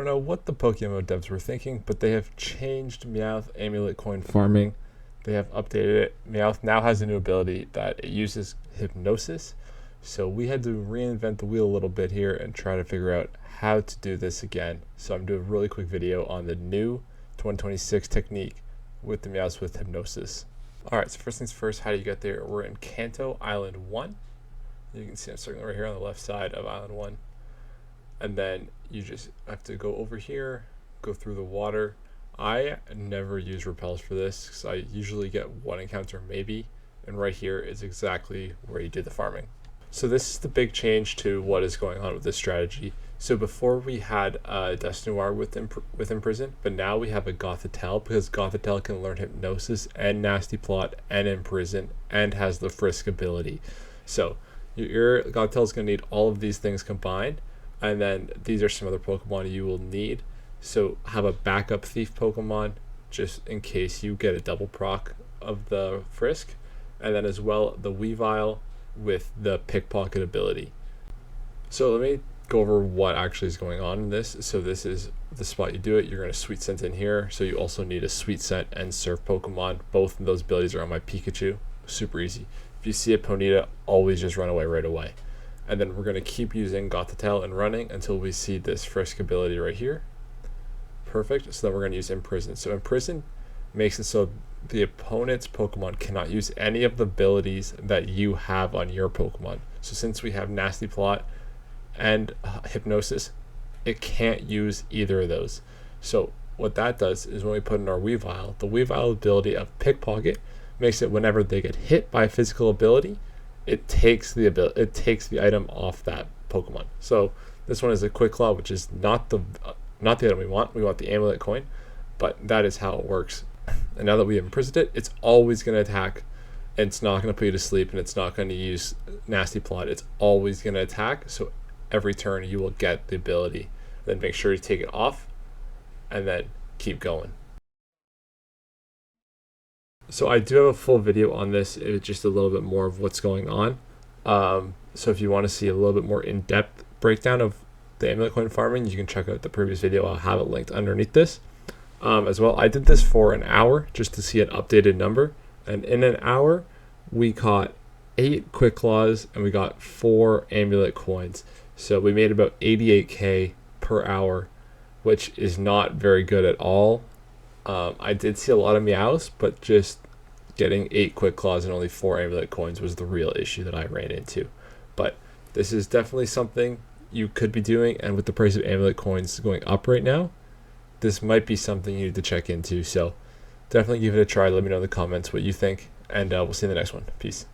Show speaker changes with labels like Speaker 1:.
Speaker 1: know what the PokéMMO devs were thinking, but they have changed Meowth Amulet Coin farming. They have updated it. Meowth now has a new ability that it uses hypnosis. So we had to reinvent the wheel a little bit here and try to figure out how to do this again. So I'm doing a really quick video on the new 2026 technique with the Meowths with hypnosis. Alright, so first things first, how do you get there? We're in Kanto Island 1. You can see I'm circling right here on the left side of Island 1. And then you just have to go over here, go through the water. I never use repels for this because I usually get one encounter maybe. And right here is exactly where you do the farming. So this is the big change to what is going on with this strategy. So before we had Dusknoir with Imprison, but now we have a Gothitelle because Gothitelle can learn Hypnosis and Nasty Plot and Imprison and has the Frisk ability. So your Gothitelle is going to need all of these things combined, and then these are some other Pokemon you will need. So have a backup Thief Pokemon just in case you get a double proc of the Frisk, and then as well the Weavile with the Pickpocket ability. So let me go over what actually is going on in this. So this is the spot you do it. You're going to Sweet Scent in here. So you also need a Sweet Scent and Surf Pokemon. Both of those abilities are on my Pikachu. Super easy. If you see a Ponyta, always just run away right away. And then we're going to keep using Gothitelle and running until we see this Frisk ability right here. Perfect. So then we're going to use Imprison. So Imprison makes it so the opponent's Pokemon cannot use any of the abilities that you have on your Pokemon. So since we have Nasty Plot and Hypnosis, it can't use either of those. So what that does is when we put in our Weavile, the Weavile ability of Pickpocket makes it whenever they get hit by a physical ability, it takes the item off that Pokemon. So this one is a Quick Claw, which is not the item we want. We want the Amulet Coin, but that is how it works. And now that we have imprisoned it, it's always going to attack, and it's not going to put you to sleep, and it's not going to use Nasty Plot. It's always going to attack. So every turn you will get the ability. Then make sure you take it off, and then keep going. So I do have a full video on this. It's just a little bit more of what's going on. So if you want to see a little bit more in-depth breakdown of the Amulet Coin farming, you can check out the previous video. I'll have it linked underneath this. As well, I did this for an hour just to see an updated number. And in an hour, we caught 8 Quick Claws and we got 4 Amulet Coins. So we made about 88k per hour, which is not very good at all. I did see a lot of Meows, but just getting 8 Quick Claws and only 4 Amulet Coins was the real issue that I ran into. But this is definitely something you could be doing, and with the price of Amulet Coins going up right now, this might be something you need to check into. So definitely give it a try. Let me know in the comments what you think, and we'll see you in the next one. Peace.